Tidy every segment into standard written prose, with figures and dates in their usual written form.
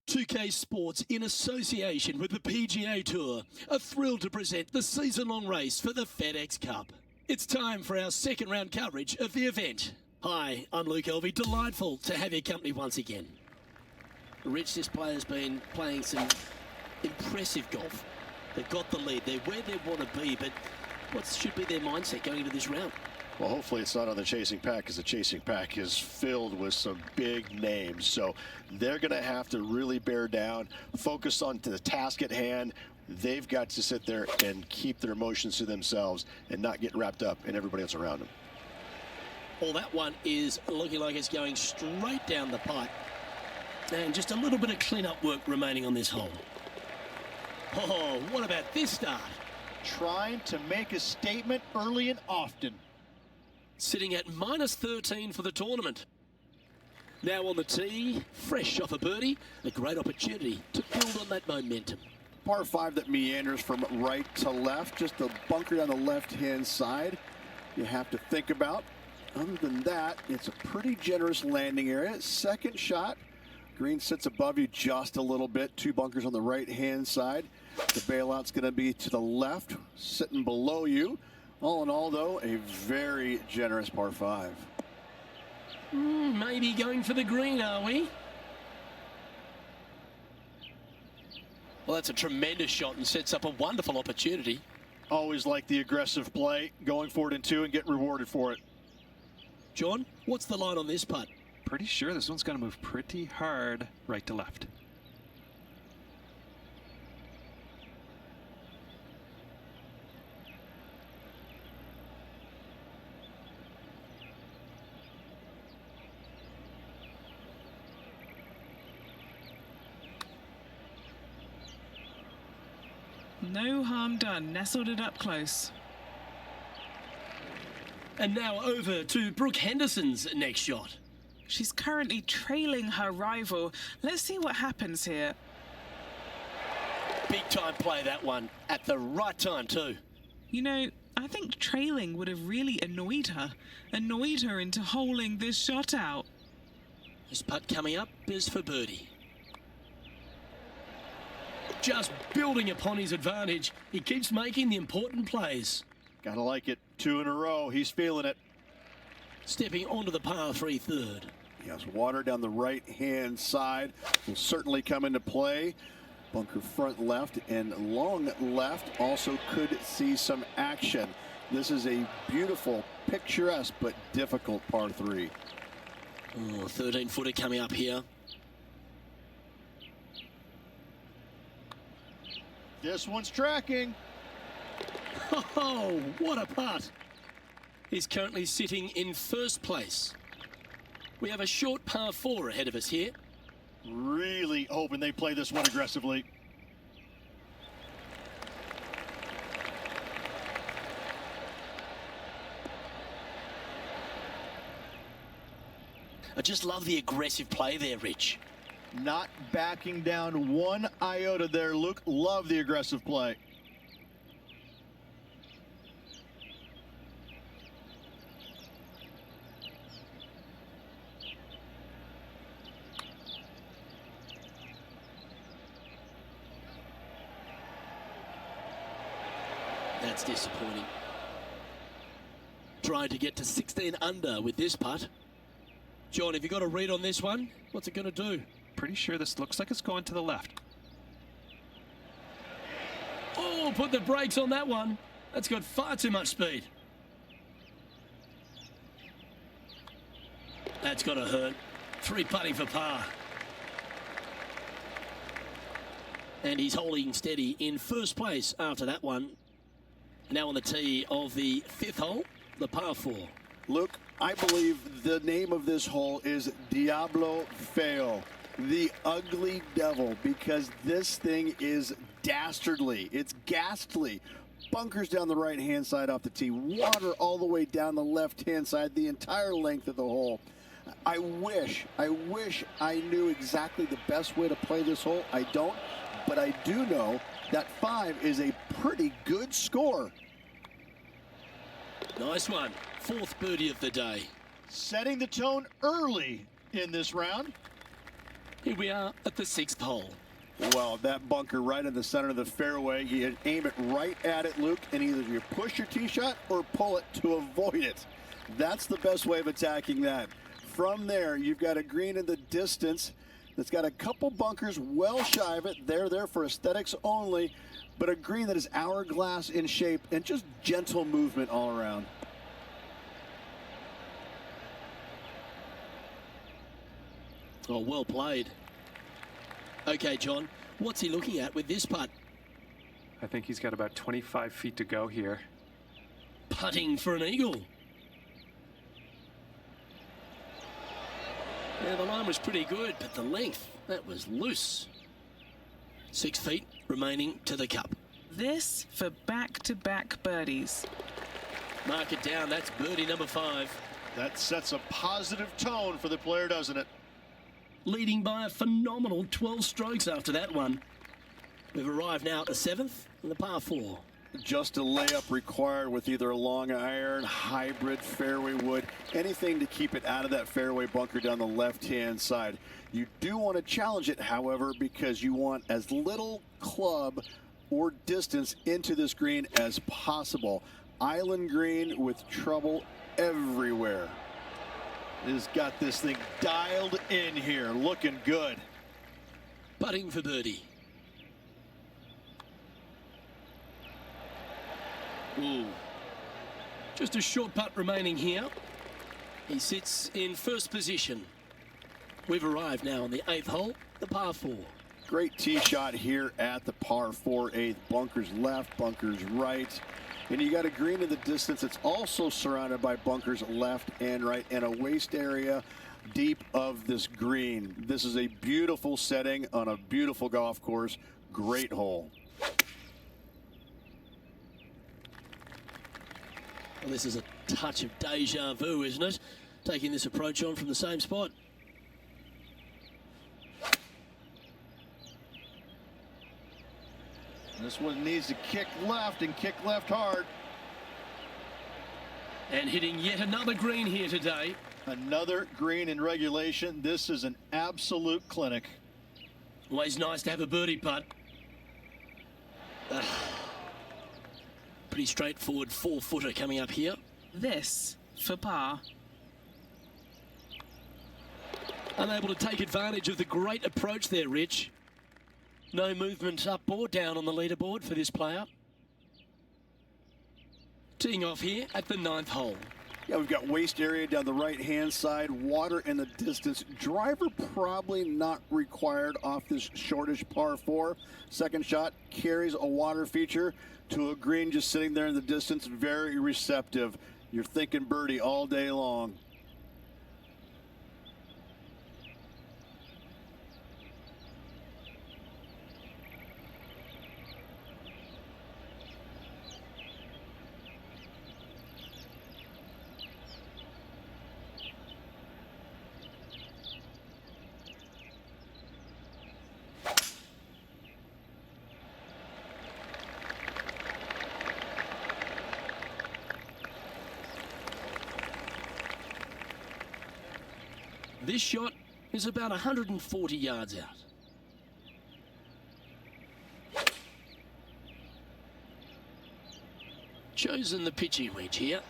2K Sports, in association with the PGA Tour, are thrilled to present the season-long race for the FedEx Cup. It's time for our second round coverage of the event. Hi, I'm Luke Elvey. Delightful to have your company once again. Rich, this player's been playing some impressive golf. They've got the lead. They're where they want to be, but what should be their mindset going into this round? Well, hopefully it's not on the chasing pack, because the chasing pack is filled with some big names. So they're going to have to really bear down, focus on the task at hand. They've got to sit there and keep their emotions to themselves and not get wrapped up in everybody else around them. Well, that one is looking like it's going straight down the pipe. And just a little bit of clean-up work remaining on this hole. Oh, what about this start? Trying to make a statement early and often. Sitting at -13 for the tournament. Now on the tee, fresh off a birdie, a great opportunity to build on that momentum. Par 5 that meanders from right to left, just a bunker down the left-hand side you have to think about. Other than that, it's a pretty generous landing area. Second shot, green sits above you just a little bit. 2 bunkers on the right-hand side. The bailout's going to be to the left, sitting below you. All in all, though, a very generous par 5. Maybe going for the green, are we? Well, that's a tremendous shot and sets up a wonderful opportunity. Always like the aggressive play, going for it in 2 and get rewarded for it. John, what's the line on this putt? Pretty sure this one's going to move pretty hard right to left. No harm done, nestled it up close. And now over to Brooke Henderson's next shot. She's currently trailing her rival. Let's see what happens here. Big time play, that one, at the right time too. You know, I think trailing would have really annoyed her into holing this shot out. This putt coming up is for birdie. Just building upon his advantage, he keeps making the important plays. Gotta like it. 2 in a row. He's feeling it. Stepping onto the par 3 third. He has water down the right-hand side. Will certainly come into play. Bunker front left and long left also could see some action. This is a beautiful, picturesque, but difficult par 3. Oh, 13-footer coming up here. This one's tracking. Oh, what a putt. He's currently sitting in first place. We have a short par 4 ahead of us here. Really hoping they play this one aggressively. I just love the aggressive play there, Rich. Not backing down 1 iota there, Luke. Love the aggressive play. That's disappointing. Trying to get to 16 under with this putt. John, have you got a read on this one? What's it going to do? Pretty sure this looks like it's going to the left. Oh, put the brakes on that one. That's got far too much speed. That's got to hurt. 3 putting for par. And he's holding steady in first place after that one. Now on the tee of the 5th hole, the par 4. Luke, I believe the name of this hole is Diablo Feo, the ugly devil, because this thing is dastardly. It's ghastly. Bunkers down the right-hand side off the tee, water all the way down the left-hand side, the entire length of the hole. I wish I knew exactly the best way to play this hole. I don't, but I do know that 5 is a pretty good score. Nice one. 4th birdie of the day. Setting the tone early in this round. Here we are at the 6th hole. Well, that bunker right in the center of the fairway, you aim it right at it, Luke, and either you push your tee shot or pull it to avoid it. That's the best way of attacking that. From there, you've got a green in the distance that's got a couple bunkers well shy of it. They're there for aesthetics only, but a green that is hourglass in shape and just gentle movement all around. Oh, well played. Okay, John, what's he looking at with this putt? I think he's got about 25 feet to go here. Putting for an eagle. Yeah, the line was pretty good, but the length, that was loose. 6 feet remaining to the cup. This for back-to-back birdies. Mark it down, that's birdie number 5. That sets a positive tone for the player, doesn't it? Leading by a phenomenal 12 strokes after that one. We've arrived now at the 7th and the par 4. Just a layup required with either a long iron, hybrid, fairway wood, anything to keep it out of that fairway bunker down the left-hand side. You do want to challenge it, however, because you want as little club or distance into this green as possible. Island green with trouble everywhere. Has got this thing dialed in here, looking good. Putting for birdie. Ooh. Just a short putt remaining here. He sits in first position. We've arrived now on the 8th hole, the par 4. Great tee shot here at the par 4 8th. Bunkers left, bunkers right. And you got a green in the distance. It's also surrounded by bunkers left and right and a waste area deep of this green. This is a beautiful setting on a beautiful golf course. Great hole. Well, this is a touch of deja vu, isn't it? Taking this approach on from the same spot. This one needs to kick left and kick left hard. And hitting yet another green here today. Another green in regulation. This is an absolute clinic. Always nice to have a birdie putt. Pretty straightforward 4-footer coming up here. This for par. Unable to take advantage of the great approach there, Rich. No movement up or down on the leaderboard for this player. Teeing off here at the 9th hole. Yeah, we've got waste area down the right-hand side, water in the distance. Driver probably not required off this shortish par 4. Second shot carries a water feature to a green just sitting there in the distance. Very receptive. You're thinking birdie all day long. This shot is about 140 yards out. Chosen the pitching wedge here.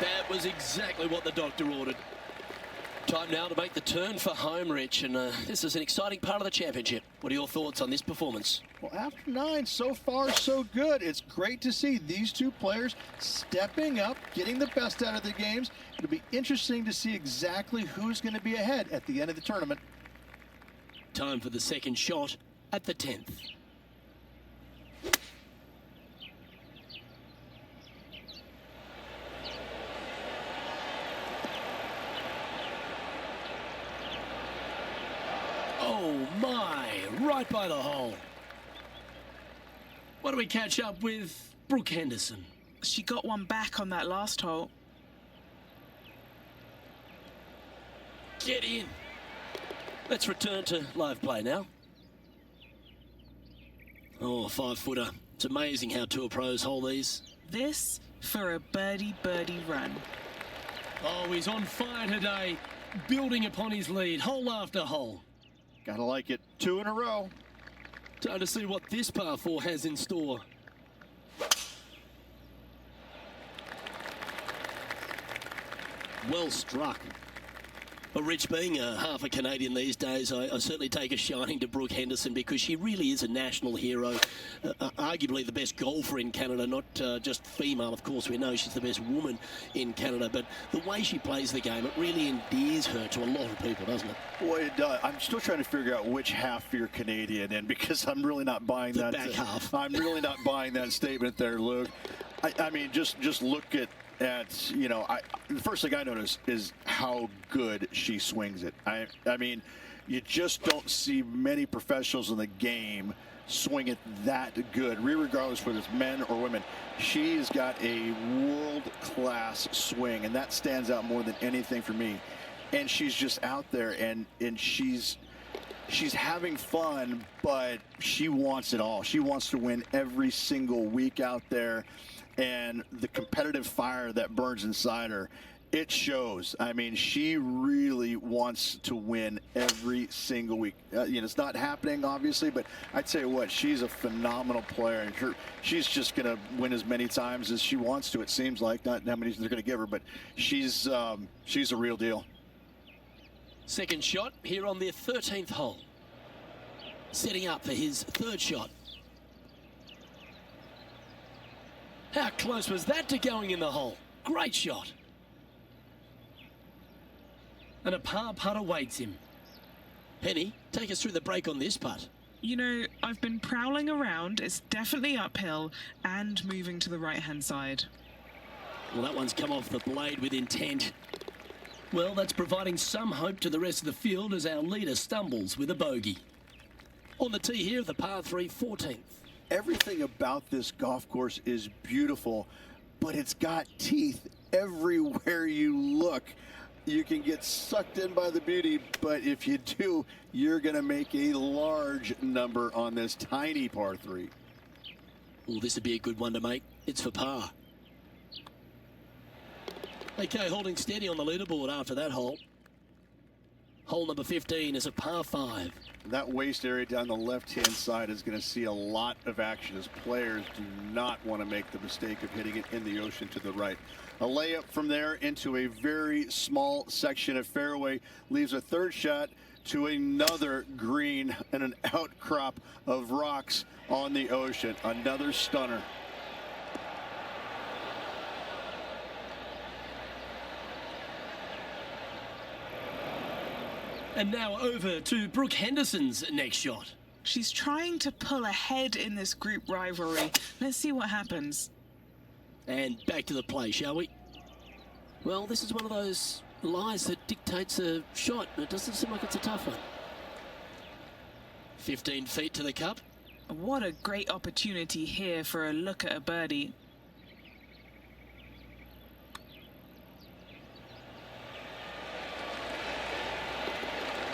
That was exactly what the doctor ordered. Time now to make the turn for home, Rich, and this is an exciting part of the championship. What are your thoughts on this performance? Well, after 9, so far so good. It's great to see these two players stepping up, getting the best out of their games. It'll be interesting to see exactly who's going to be ahead at the end of the tournament. Time for the second shot at the 10th. Oh my, right by the hole. What do we catch up with Brooke Henderson? She got one back on that last hole. Get in. Let's return to live play now. Oh, 5-footer. It's amazing how tour pros hold these. This for a birdie run. Oh, he's on fire today, building upon his lead, hole after hole. Gotta like it. 2 in a row. Time to see what this par 4 has in store. Well struck. Well, Rich, being half a Canadian these days, I certainly take a shining to Brooke Henderson because she really is a national hero. Arguably the best golfer in Canada, not just female. Of course, we know she's the best woman in Canada, but the way she plays the game, it really endears her to a lot of people, doesn't it? Well, it does. I'm still trying to figure out which half you're Canadian in because I'm really not buying The that. back half. I'm really not buying that statement there, Luke. I mean, just look at you know, the first thing I notice is how good she swings it. I mean, you just don't see many professionals in the game swing it that good, regardless whether it's men or women. She's got a world-class swing, and that stands out more than anything for me. And she's just out there, and she's having fun, but she wants it all. She wants to win every single week out there. And the competitive fire that burns inside her, it shows. I mean, she really wants to win every single week. You know, it's not happening, obviously, but I tell you what, she's a phenomenal player. And she's just going to win as many times as she wants to, it seems like. Not how many they're going to give her, but she's a real deal. Second shot here on their 13th hole. Setting up for his third shot. How close was that to going in the hole? Great shot. And a par putt awaits him. Penny, take us through the break on this putt. You know, I've been prowling around. It's definitely uphill and moving to the right-hand side. Well, that one's come off the blade with intent. Well, that's providing some hope to the rest of the field as our leader stumbles with a bogey. On the tee here, the par 3 14th. Everything about this golf course is beautiful, but it's got teeth everywhere you look. You can get sucked in by the beauty, but if you do, you're going to make a large number on this tiny par 3. Well, this would be a good one to make. It's for par. Okay, holding steady on the leaderboard after that hole. Hole number 15 is a par 5. That waist area down the left-hand side is going to see a lot of action as players do not want to make the mistake of hitting it in the ocean to the right. A layup from there into a very small section of fairway leaves a third shot to another green and an outcrop of rocks on the ocean. Another stunner. And now over to Brooke Henderson's next shot. She's trying to pull ahead in this group rivalry. Let's see what happens. And back to the play, shall we? Well, this is one of those lies that dictates a shot. It doesn't seem like it's a tough one. 15 feet to the cup. What a great opportunity here for a look at a birdie.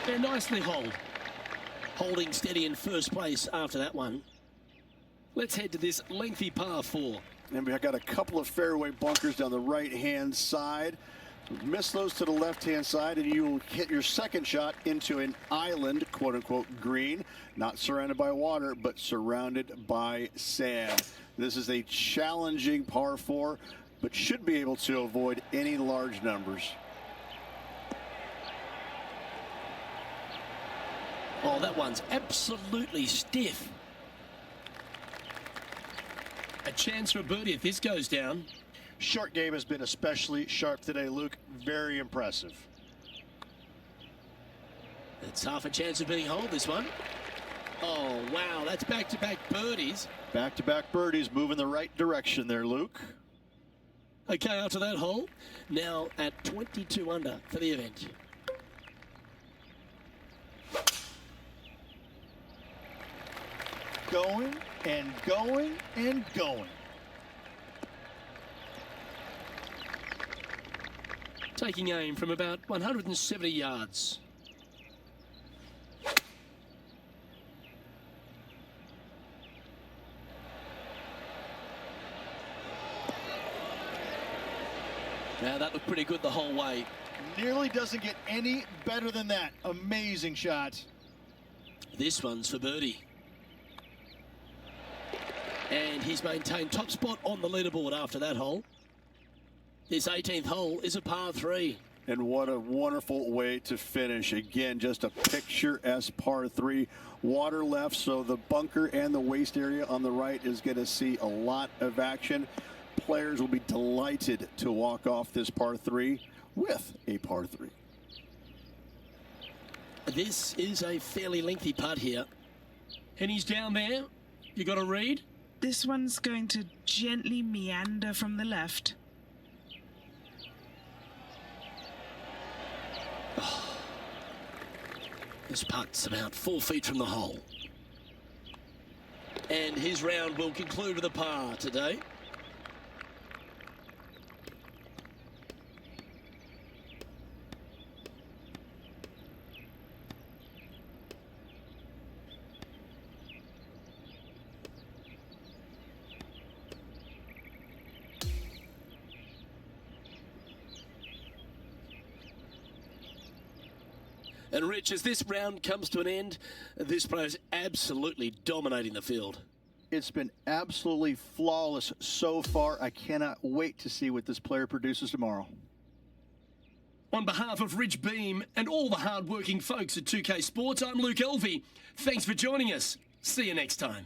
They're nicely holed. Holding steady in first place after that one. Let's head to this lengthy par 4. And we've got a couple of fairway bunkers down the right-hand side. Miss those to the left-hand side, and you'll hit your second shot into an island, quote-unquote, green. Not surrounded by water, but surrounded by sand. This is a challenging par 4, but should be able to avoid any large numbers. Oh, that one's absolutely stiff. A chance for a birdie if this goes down. Short game has been especially sharp today, Luke. Very impressive. It's half a chance of being holed, this one. Oh, wow, that's back-to-back birdies. Back-to-back birdies moving the right direction there, Luke. Okay, after that hole, now at 22 under for the event. Going and going and going. Taking aim from about 170 yards. Now that looked pretty good the whole way. Nearly doesn't get any better than that. Amazing shot. This one's for birdie. And he's maintained top spot on the leaderboard after that hole. This 18th hole is a par 3. And what a wonderful way to finish. Again, just a picturesque par 3. Water left, so the bunker and the waste area on the right is going to see a lot of action. Players will be delighted to walk off this par 3 with a par 3. This is a fairly lengthy putt here. And he's down there. You got a read? This one's going to gently meander from the left. This putt's about 4 feet from the hole. And his round will conclude with a par today. And Rich, as this round comes to an end, this player is absolutely dominating the field. It's been absolutely flawless so far. I cannot wait to see what this player produces tomorrow. On behalf of Rich Beam and all the hard-working folks at 2K Sports, I'm Luke Elvey. Thanks for joining us. See you next time.